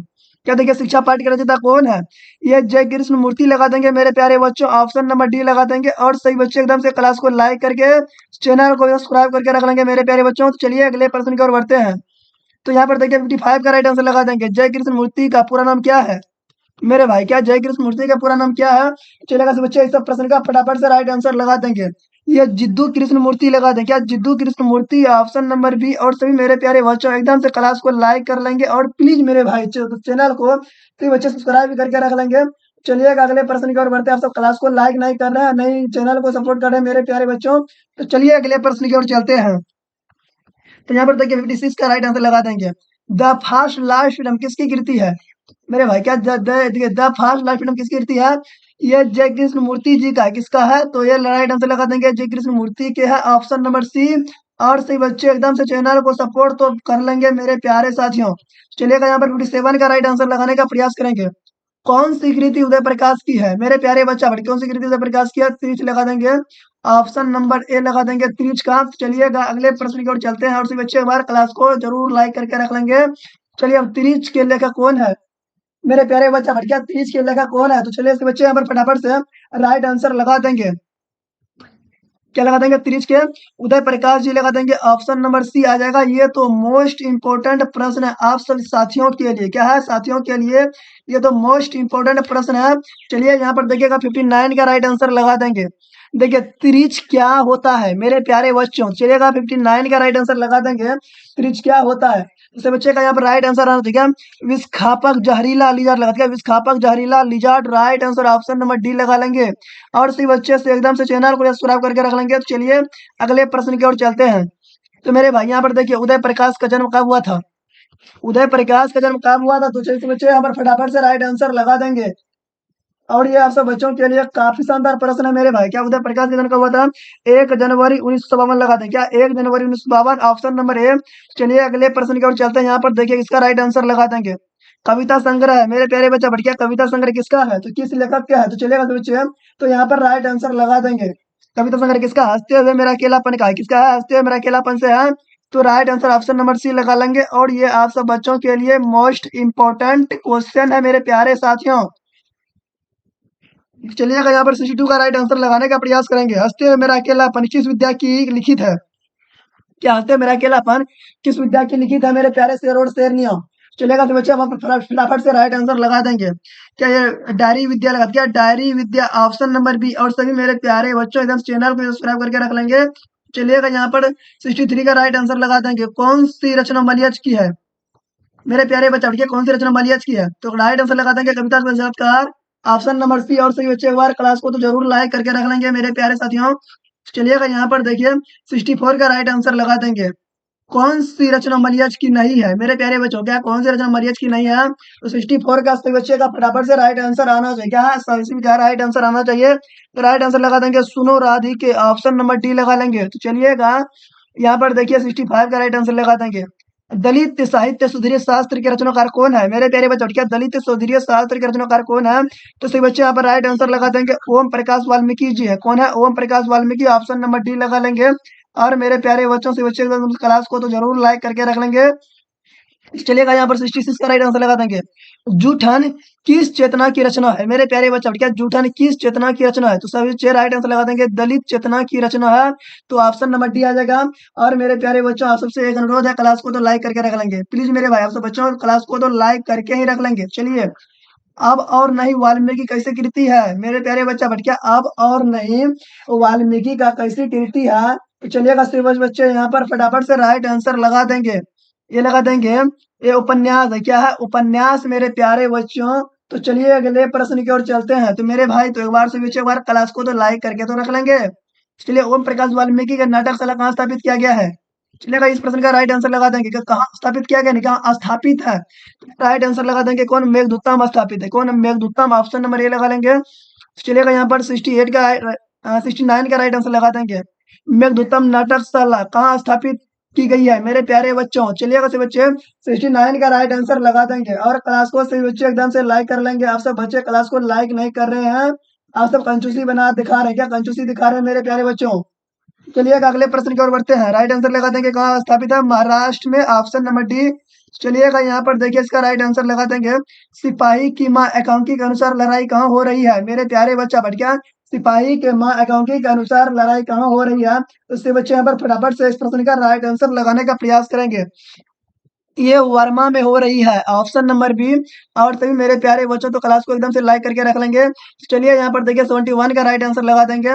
क्या देखिए, शिक्षा पाठ की रचयिता कौन है? ये जय कृष्ण मूर्ति लगा देंगे मेरे प्यारे बच्चों। ऑप्शन नंबर डी लगा देंगे। और सही बच्चे एकदम से क्लास को लाइक करके, चैनल को सब्सक्राइब करके रख लेंगे मेरे प्यारे बच्चों। तो चलिए अगले प्रश्न की ओर बढ़ते हैं। तो यहाँ पर देखिए, 55 का राइट आंसर लगा देंगे। जय कृष्ण मूर्ति का पूरा नाम क्या है? मेरे भाई, क्या जय कृष्ण मूर्ति का पूरा नाम क्या है? चलेगा बच्चे, इस सब प्रश्न का फटाफट से राइट आंसर लगा देंगे। ये जिद्दू कृष्ण मूर्ति लगा दें। क्या Jiddu Krishnamurti? Option number B. और सभी मेरे प्यारे बच्चों, एकदम से क्लास को लाइक कर लेंगे। और प्लीज मेरे भाई, चैनल को सभी बच्चे सब्सक्राइब भी करके रख लेंगे। चलिएगा अगले प्रश्न की ओर बढ़ते हैं। आप सब क्लास को लाइक नहीं कर रहे हैं, नहीं चैनल को सपोर्ट कर रहे हैं मेरे प्यारे बच्चों। तो चलिए अगले प्रश्न की ओर चलते हैं। तो यहाँ पर देखिए, 56 का राइट आंसर लगा देंगे। द फास्ट लाइफ फिल्म किसकी कृति है? मेरे भाई, क्या द फास्ट लाइफ फिल्म किसकी कृति है? ये जय कृष्ण मूर्ति जी का है। किसका है? तो ये राइट आंसर लगा देंगे, जय कृष्ण मूर्ति के है। Option number C. और सही बच्चे एकदम से चैनल को सपोर्ट तो कर लेंगे मेरे प्यारे साथियों। चलिएगा यहाँ पर 57 का राइट आंसर लगाने का प्रयास करेंगे। कौन सी कृति उदय प्रकाश की है? मेरे प्यारे बच्चा भाई कौन सी कृति उदय प्रकाश की है? त्रिच लगा देंगे, ऑप्शन नंबर ए लगा देंगे त्रिच का। चलिएगा अगले प्रश्न की ओर चलते हैं और सभी बच्चे हमारे क्लास को जरूर लाइक करके रख लेंगे। चलिए अब त्रिच के लेखक कौन है? मेरे प्यारे बच्चा भटकिया त्रिच के लेखक कौन है? तो चलिए इसके बच्चे यहाँ पर फटाफट से राइट आंसर लगा देंगे। क्या लगा देंगे? त्रिच के उदय प्रकाश जी लगा देंगे, ऑप्शन नंबर सी आ जाएगा। ये तो मोस्ट इंपोर्टेंट प्रश्न है आप सभी साथियों के लिए। क्या है साथियों के लिए? ये तो मोस्ट इंपोर्टेंट प्रश्न है। चलिए यहाँ पर देखिएगा 59 का राइट आंसर लगा देंगे। देखिए त्रिच क्या होता है मेरे प्यारे बच्चों? चलिएगा 59 का राइट आंसर लगा देंगे। त्रिच क्या होता है? इसे बच्चे का यहाँ पर राइट आंसर आना चाहिए विस्खापक जहरीला लिजार्ड लगा दिया, विस्खापक जहरीला lizard right answer option number D लगा लेंगे। और इसी बच्चे से एकदम से चैनल को सब्सक्राइब करके रख लेंगे। तो चलिए अगले प्रश्न की ओर चलते हैं। तो मेरे भाई यहाँ पर देखिए उदय प्रकाश का जन्म कब हुआ था? उदय प्रकाश का जन्म कब हुआ था? तो चलिए बच्चे यहाँ पर फटाफट से राइट आंसर लगा देंगे। और ये आप सब बच्चों के लिए काफी शानदार प्रश्न है मेरे भाई। क्या उदय प्रकाश का जन्म कब हुआ था? 1 जनवरी 1952 लगा दें। क्या 1 जनवरी 1952 ऑप्शन नंबर ए। चलिए अगले प्रश्न की ओर चलते हैं। यहाँ पर देखिए इसका राइट आंसर लगा देंगे। कविता संग्रह है मेरे प्यारे बच्चा बढ़िया। कविता संग्रह किसका है? तो किस लेखक का है? तो चलेगा तो बच्चे तो यहाँ पर राइट आंसर लगा देंगे। कविता संग्रह किसका? हंसते हुए मेरा अकेलापन का है। किसका है? हंसते हुए मेरा अकेलापन से है। तो right answer option number C लगा लेंगे। और ये आप सब बच्चों के लिए मोस्ट इंपॉर्टेंट क्वेश्चन है मेरे प्यारे साथियों। चलिएगा यहाँ पर 62 का राइट आंसर लगाने का प्रयास करेंगे। हंसते हुए मेरा अकेलापन किस विद्या की लिखित है? क्या हंसते हुए मेरा अकेलापन किस विद्या की लिखित है मेरे प्यारे शेर और शेरनियों? चलेगा तो बच्चे हम फटाफट से राइट आंसर लगा देंगे। क्या ये डायरी विद्या लगा? क्या डायरी विद्या ऑप्शन नंबर बी। और सभी मेरे प्यारे बच्चों एकदम चैनल को सब्सक्राइब करके रख लेंगे। चलिएगा यहाँ पर 63 का राइट आंसर लगा देंगे। कौन सी रचना मलियज की है? मेरे प्यारे बच्चे भैया कौन सी रचना मलियज की है? तो राइट आंसर लगा देंगे कविता साक्षात्कार ऑप्शन नंबर सी। और सही बच्चे एक बार क्लास को तो जरूर लाइक करके रख लेंगे मेरे प्यारे साथियों। चलिएगा यहाँ पर देखिए 64 का राइट आंसर लगा देंगे। कौन सी रचना मलियज की नहीं है? मेरे प्यारे बच्चों क्या कौन सी रचना मलियज की नहीं है? तो 64 का सही बच्चे का फटाफट से राइट आंसर आना चाहिए। क्या है? सही क्या राइट आंसर आना चाहिए? तो राइट आंसर लगा देंगे सुनो राधिके ऑप्शन नंबर डी लगा लेंगे। तो चलिएगा यहाँ पर देखिए 65 का राइट आंसर लगा देंगे। दलित साहित्य सुधीर शास्त्र के रचनाकार कौन है? मेरे प्यारे बच्चों क्या दलित सुधीर शास्त्र के रचनाकार कौन है? तो सही बच्चे यहाँ पर राइट आंसर लगा देंगे ओम प्रकाश वाल्मीकि जी है। कौन है? Om Prakash Valmiki option number D लगा लेंगे। और मेरे प्यारे बच्चों से बच्चे क्लास को तो जरूर लाइक करके रख लेंगे। चलिएगा यहाँ पर 66 का राइट आंसर लगा देंगे। जूठन किस चेतना की रचना है? मेरे प्यारे बच्चा क्या जूठन किस चेतना की रचना है? तो सभी छह राइट आंसर लगा देंगे दलित चेतना की रचना है। तो ऑप्शन नंबर डी आ जाएगा। और मेरे प्यारे बच्चों आप सबसे एक अनुरोध है क्लास को तो लाइक करके रख लेंगे प्लीज मेरे भाई। आप सब बच्चों क्लास को तो लाइक करके ही रख लेंगे। चलिए अब और नहीं वाल्मीकि कैसे कृति है? मेरे प्यारे बच्चा भटकिया अब और नहीं वाल्मीकि का कैसी कृति है? तो चलिएगा सिर्फ बच्चे यहाँ पर फटाफट से राइट आंसर लगा देंगे। ये लगा देंगे ये उपन्यास है। क्या है? उपन्यास मेरे प्यारे बच्चों। तो चलिए अगले प्रश्न की ओर चलते हैं। तो मेरे भाई तो एक बार से पीछे एक बार क्लास को तो लाइक करके तो रख लेंगे। चलिए ओम प्रकाश वाल्मीकि का नाटकशाला कहाँ स्थापित किया गया है? चलिएगा इस प्रश्न का राइट आंसर लगा देंगे कि कहाँ स्थापित किया गया नहीं कहाँ स्थापित है। राइट आंसर लगा देंगे कौन? मेघदूतम स्थापित है। कौन? मेघदूतम ऑप्शन नंबर ए लगा लेंगे। चलिएगा यहाँ पर 69 का राइट आंसर लगा देंगे। मेघदूतम नाटकशाला कहाँ स्थापित की गई है? मेरे प्यारे बच्चों चलिएगा से बच्चे 69 का राइट आंसर लगा देंगे। और क्लास को सभी बच्चे एकदम से लाइक कर लेंगे। आप सब बच्चे क्लास को लाइक नहीं कर रहे हैं। आप सब कंजूसी बना दिखा रहे हैं। क्या कंजूसी दिखा रहे हैं मेरे प्यारे बच्चों? चलिए अगले प्रश्न की ओर बढ़ते हैं। राइट आंसर लगा देंगे कहाँ स्थापित है? महाराष्ट्र में ऑप्शन नंबर डी। चलिएगा यहाँ पर देखिए इसका राइट आंसर लगा देंगे सिपाही की माँ एकांकी के अनुसार लड़ाई कहाँ हो रही है? मेरे प्यारे बच्चा भटकिया सिपाही के माँ एकांकी के अनुसार लड़ाई कहाँ हो रही है? तो इससे बच्चे यहाँ पर फटाफट से इस प्रश्न का राइट आंसर लगाने का प्रयास करेंगे। ये वर्मा में हो रही है ऑप्शन नंबर बी। और सभी मेरे प्यारे बच्चों तो क्लास को एकदम से लाइक करके रख लेंगे। चलिए यहाँ पर देखिए 71 का राइट आंसर लगा देंगे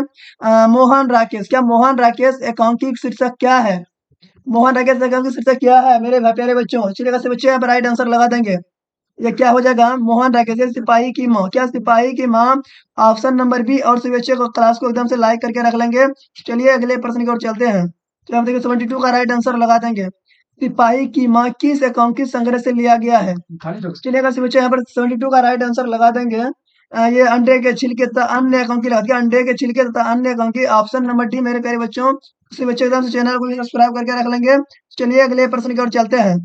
मोहन राकेश। क्या मोहन राकेश एकांकी शीर्षक क्या है? मोहन राकेश एकांकी शीर्षक क्या है मेरे प्यारे बच्चों? चलिएगा से बच्चे यहाँ पर राइट आंसर लगा देंगे। ये क्या हो जाएगा? मोहन राकेश ये सिपाही की माँ। क्या सिपाही की माँ ऑप्शन नंबर बी। और सभी बच्चे को क्लास को एकदम से लाइक करके रख लेंगे। चलिए अगले प्रश्न की ओर चलते हैं। तो हम देखिए 72 का राइट आंसर लगा देंगे सिपाही की माँ किस एकांकी संग्रह से लिया गया है? चलिएगा से बच्चे यहाँ पर 72 का राइट आंसर लगा देंगे। ये अंडे के छिलके तथा अन्य एकांकी लगा दिया। अंडे के छिलके तथा अन्य एकांकी ऑप्शन नंबर डी मेरे प्यारे बच्चों। उसी बच्चे एकदम से चैनल को सब्सक्राइब करके रख लेंगे। चलिए अगले प्रश्न की ओर चलते हैं।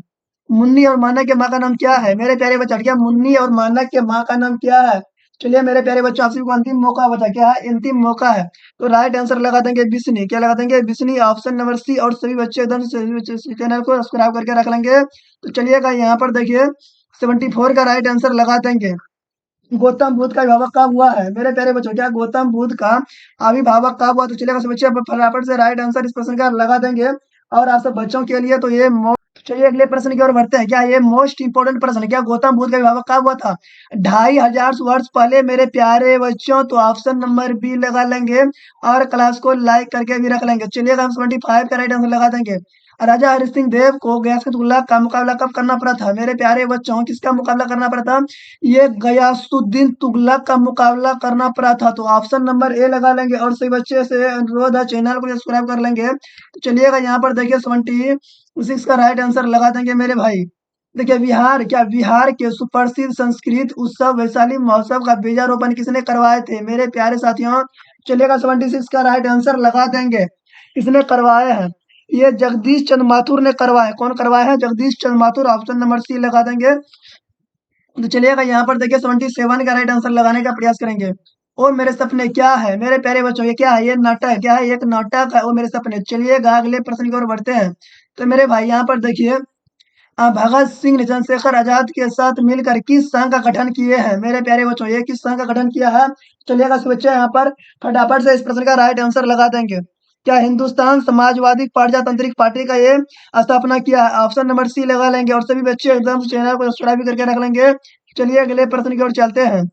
मुन्नी और माना के माँ का नाम क्या है? मेरे प्यारे बच्चों, क्या मुन्नी और माना के माँ का नाम क्या है? चलिए मेरे प्यारे बच्चों, आप सभी को अंतिम मौका बता, क्या है? अंतिम मौका है। तो राइट आंसर लगा देंगे बिस्नी। क्या लगा देंगे? बिस्नी, ऑप्शन नंबर सी। और सभी बच्चे एकदम से सभी बच्चे इस चैनल को सब्सक्राइब करके रख लेंगे। तो चलिएगा यहाँ पर देखिए 74 का राइट आंसर लगा देंगे। गौतम बुद्ध का अभिभावक कब हुआ है? मेरे प्यारे बच्चों, क्या गौतम बुद्ध का अभिभावक कब हुआ? तो चलिएगा सब बच्चे अब फटाफट से राइट आंसर इस प्रश्न का लगा देंगे। और आप सब बच्चों के लिए तो ये चलिए अगले प्रश्न की ओर बढ़ते हैं। क्या ये मोस्ट इंपोर्टेंट प्रश्न है? क्या गौतम बुद्ध का अभिभावक कब हुआ था? 2500 वर्ष पहले मेरे प्यारे बच्चों। तो ऑप्शन नंबर बी लगा लेंगे और क्लास को लाइक करके भी रख लेंगे। चलिएगा हम 75 का राइट आंसर लगा देंगे। राजा हरि सिंह देव को गयासुद्दीन का मुकाबला कब करना पड़ा था? मेरे प्यारे बच्चों, किसका मुकाबला करना पड़ा था? ये गयासुद्दीन तुगलक का मुकाबला करना पड़ा था। तो ऑप्शन नंबर ए लगा लेंगे। और सही बच्चे से अनुरोध है, चैनल को सब्सक्राइब कर लेंगे। तो चलिएगा यहाँ पर देखिए 76 का राइट आंसर लगा देंगे मेरे भाई। देखिए बिहार, क्या बिहार के सुप्रसिद्ध संस्कृत उत्सव वैशाली महोत्सव का बीजारोपण किसने करवाए थे? मेरे प्यारे साथियों, चलिएगा 76 का राइट आंसर लगा देंगे। किसने करवाए हैं? ये जगदीश चंद्र माथुर ने करवाए। कौन करवाए हैं? जगदीश चंद्र माथुर। ऑप्शन नंबर सी लगा देंगे। तो चलिएगा यहाँ पर देखिए 77 का राइट आंसर लगाने का प्रयास करेंगे। और मेरे सपने क्या है? मेरे प्यारे बच्चों, ये क्या है? ये नाटक है। क्या है? एक नाटक है और मेरे सपने। चलिएगा अगले प्रश्न की ओर बढ़ते हैं। तो मेरे भाई यहाँ पर देखिए भगत सिंह ने चंद्रशेखर आजाद के साथ मिलकर किस संघ का गठन किए हैं? मेरे प्यारे बच्चों, ये किस संघ का गठन किया है? चलिएगा बच्चे यहाँ पर फटाफट से इस प्रश्न का राइट आंसर लगा देंगे। क्या हिंदुस्तान समाजवादी प्रजातांत्रिक पार्टी का ये स्थापना किया है? ऑप्शन नंबर सी लगा लेंगे। और सभी बच्चे एकदम चैनल को सब्सक्राइब भी करके रख लेंगे। चलिए अगले प्रश्न की ओर चलते हैं।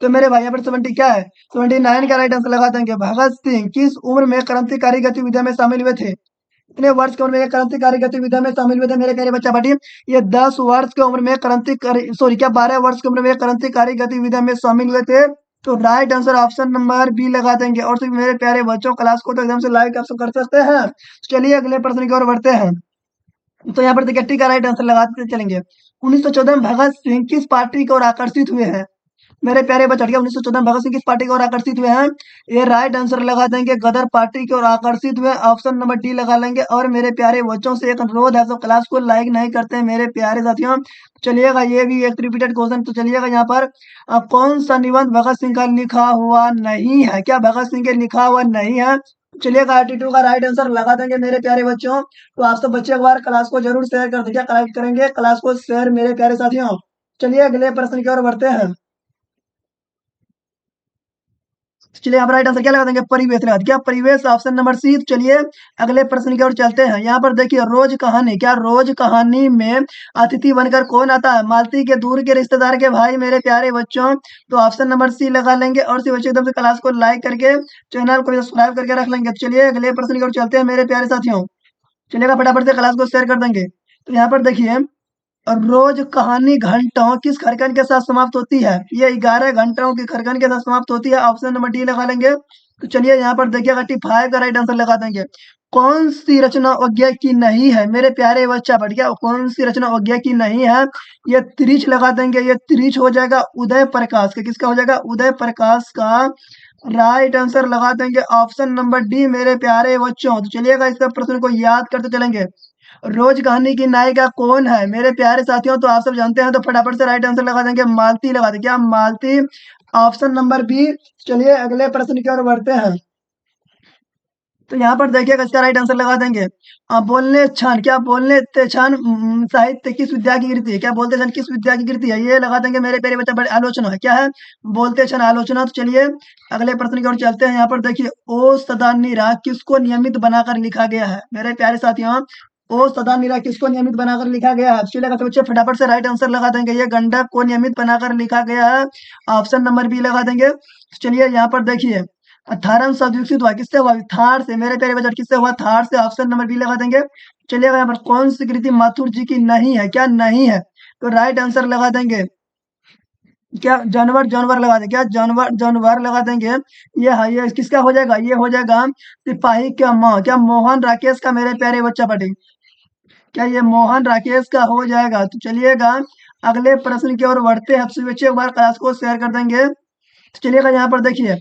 तो मेरे भाई यहाँ पर 70 क्या है? 79 का राइट आंसर लगा देंगे। भगत सिंह किस उम्र में क्रांतिकारी गतिविधियों में शामिल हुए थे? कितने वर्ष की उम्र में ये क्रांतिकारी गतिविधियों में शामिल हुए थे मेरे प्यारे बच्चा पार्टी? ये 10 वर्ष की उम्र में क्रांतिकारी, सॉरी क्या 12 वर्ष की उम्र में क्रांतिकारी गतिविधियों में शामिल हुए थे। तो right answer option number B लगा देंगे। और सभी मेरे प्यारे बच्चों, क्लास को तो एकदम से लाइक आप सब कर सकते हैं। चलिए अगले प्रश्न की ओर बढ़ते हैं। तो यहाँ पर देखिए टी का राइट आंसर लगाते चलेंगे। 1914 में भगत सिंह किस पार्टी की ओर आकर्षित हुए हैं? मेरे प्यारे बच्चों, 1914 भगत सिंह किस पार्टी की ओर आकर्षित हुए हैं? ये राइट आंसर लगा देंगे। गदर पार्टी की ओर आकर्षित हुए। ऑप्शन नंबर डी लगा लेंगे। और मेरे प्यारे बच्चों से एक अनुरोध है, सब क्लास को लाइक नहीं करते हैं मेरे प्यारे साथियों। चलिएगा ये भी एक रिपीटेड क्वेश्चन। तो चलिएगा यहाँ पर कौन सा निबंध भगत सिंह का लिखा हुआ नहीं है? क्या भगत सिंह के लिखा हुआ नहीं है? चलिएगा 82 का राइट आंसर लगा देंगे मेरे प्यारे बच्चों। तो आप सब बच्चे एक बार क्लास को जरूर शेयर कर दीजिए। कलेक्ट करेंगे क्लास को शेयर मेरे प्यारे साथियों। चलिए अगले प्रश्न की ओर बढ़ते हैं। चलिए यहाँ पर राइट आंसर क्या लगा देंगे? परिवेश लगा देंगे। क्या परिवेश? Option number C. तो चलिए अगले प्रश्न की ओर चलते हैं। यहाँ पर देखिए रोज कहानी, क्या रोज कहानी में अतिथि बनकर कौन आता है? मालती के दूर के रिश्तेदार के भाई मेरे प्यारे बच्चों। तो ऑप्शन नंबर सी लगा लेंगे। और सी बच्चे एकदम से क्लास को लाइक करके चैनल को सब्सक्राइब करके रख लेंगे। तो चलिए अगले प्रश्न की ओर चलते हैं मेरे प्यारे साथियों। चलिएगा फटाफट से क्लास को शेयर कर देंगे। तो यहाँ पर देखिए और रोज कहानी घंटों किस खरकन के साथ समाप्त होती है? ये 11 घंटों की खरकन के साथ समाप्त होती है। ऑप्शन नंबर डी लगा लेंगे। तो चलिए यहाँ पर देखिए 85 का राइट आंसर लगा देंगे। कौन सी रचना अज्ञा की नहीं है? मेरे प्यारे बच्चा बढ़िया, कौन सी रचना अज्ञा की नहीं है? ये त्रिच लगा देंगे। ये त्रिच हो जाएगा उदय प्रकाश का। किसका हो जाएगा? उदय प्रकाश का राइट आंसर लगा देंगे। ऑप्शन नंबर डी मेरे प्यारे बच्चों। तो चलिएगा इस प्रश्न को याद करते चलेंगे। रोज कहानी की नायिका कौन है मेरे प्यारे साथियों? तो आप सब जानते हैं। तो फटाफट से राइट आंसर लगा देंगे। मालती लगा देंगे। क्या मालती? Option number B. चलिए अगले प्रश्न की ओर बढ़ते हैं। तो यहाँ पर देखिएगा इसका राइट आंसर लगा देंगे। बोलने क्षण, क्या बोलने क्षण साहित्य किस विद्या की कृति है? क्या बोलते क्षण किस विद्या की कृति है? ये लगा देंगे मेरे प्यारे बच्चा। बड़े आलोचना है। क्या है? बोलते क्षण आलोचना। तो चलिए अगले प्रश्न की ओर चलते हैं। यहाँ पर देखिए ओ सदा निरा किसको नियमित बनाकर लिखा गया है? मेरे प्यारे साथियों, ओ सदा निरा किसको नियमित बनाकर लिखा गया है? चलिएगा तो बच्चे फटाफट से राइट आंसर लगा देंगे। ये गंडक को नियमित बनाकर लिखा गया है। ऑप्शन नंबर बी लगा देंगे। चलिए यहाँ पर देखिए 18 शब्द विकसित हुआ किससे हुआ? थार से। मेरे प्यारे बजट किससे हुआ? थार से। ऑप्शन नंबर बी लगा देंगे। चलिएगा यहाँ पर कौन सी कृति माथुर जी की नहीं है? क्या नहीं है? तो राइट आंसर लगा देंगे। क्या जानवर? जानवर लगा देंगे। क्या जानवर? जानवर लगा देंगे। ये किसका हो जाएगा? ये हो जाएगा सिपाही का माँ। क्या मोहन राकेश का मेरे प्यारे बच्चा पढ़े? क्या ये मोहन राकेश का हो जाएगा? तो चलिएगा अगले प्रश्न की ओर बढ़ते हैं। आप सभी बच्चे एक बार क्लास को शेयर कर देंगे। तो चलिएगा यहाँ पर देखिए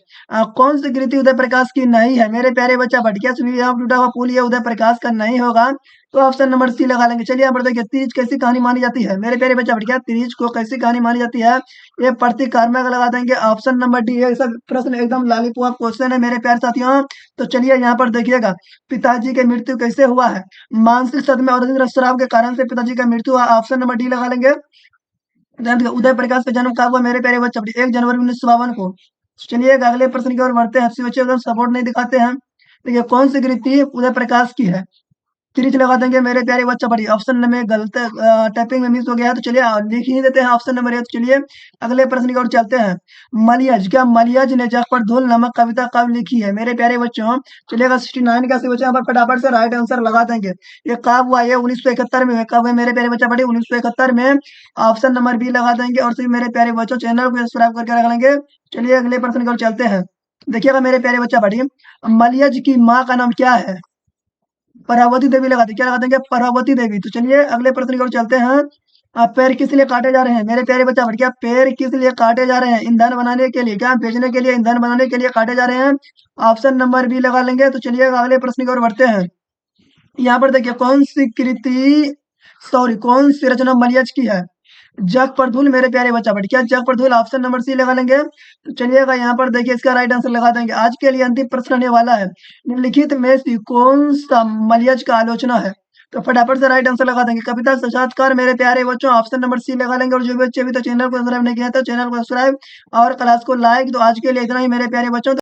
कौन सी कृति उदय प्रकाश की नहीं है मेरे प्यारे बच्चा भटकिया टूटा हुआ पुल ये उदय प्रकाश का नहीं होगा। तो ऑप्शन नंबर सी लगा लेंगे। चलिए यहाँ पर देखिए तीज कैसी कहानी मानी जाती है मेरे प्यारे बच्चा भटकिया तीज को कैसी कहानी मानी जाती है। ये प्रतिकात्मक लगा देंगे ऑप्शन नंबर डी। ये सब प्रश्न एकदम लालीपुआ क्वेश्चन है मेरे प्यारे साथियों। तो चलिए यहाँ पर देखिएगा पिताजी की मृत्यु कैसे हुआ है। मानसिक सदमे और अधिक रक्तस्राव के कारण से पिताजी का मृत्यु हुआ। ऑप्शन नंबर डी लगा लेंगे। ध्यान दीजिए, उदय प्रकाश का जन्म कब हुआ मेरे प्यारे बच्चे 1 जनवरी 1952 को। चलिए एक अगले प्रश्न की ओर बढ़ते हैं। आपसे बच्चे एकदम सपोर्ट नहीं दिखाते हैं। देखिए कौन सी कृति उदय प्रकाश की है। त्रिच लगा देंगे मेरे प्यारे बच्चा पढ़िए। ऑप्शन में गलत टाइपिंग में मिस हो गया है तो चलिए लिख ही देते हैं ऑप्शन नंबर ए। तो चलिए अगले प्रश्न की ओर चलते हैं। मलियज क्या मलियज ने जग पर धूल नामक कविता कब लिखी है मेरे प्यारे बच्चों। चलिएगा 69 का से बच्चा यहाँ पर फटाफट से राइट आंसर लगा देंगे। ये कब हुआ ये 1971 में। कब है मेरे प्यारे बच्चा पढ़िए 1971 में। ऑप्शन नंबर बी लगा देंगे। और फिर मेरे प्यारे बच्चों चैनल को सब्सक्राइब करके रख लेंगे। चलिए अगले प्रश्न की ओर चलते हैं। देखिएगा मेरे प्यारे बच्चा पढ़िए मलियज की माँ का नाम क्या है। परावती देवी लगा दें। क्या लगा देंगे परावती देवी। तो चलिए अगले प्रश्न की ओर चलते हैं। पैर किस लिए काटे जा रहे हैं मेरे प्यारे बच्चा क्या पैर किस लिए काटे जा रहे हैं। ईंधन बनाने के लिए क्या बेचने के लिए ईंधन बनाने के लिए काटे जा रहे हैं। ऑप्शन नंबर बी लगा लेंगे। तो चलिए अगले प्रश्न की ओर बढ़ते हैं। यहाँ पर देखिए कौन सी रचना मलियज की है। जग पर धूल मेरे प्यारे बच्चा क्या जग पर धूल। ऑप्शन नंबर सी लगा लेंगे। तो चलिएगा यहाँ पर देखिए इसका राइट आंसर लगा देंगे। आज के लिए अंतिम प्रश्न होने वाला है। निम्नलिखित में से कौन सा मलियज का आलोचना है। तो फटाफट से राइट आंसर लगा देंगे। कविता साक्षात्कार मेरे प्यारे बच्चों ऑप्शन नंबर सी लगा लेंगे। और जो भी बच्चे अभी तो चैनल को सब्सक्राइब नहीं किया तो चैनल को सब्सक्राइब और क्लास को लाइक। तो आज के लिए इतना ही मेरे प्यारे बच्चों।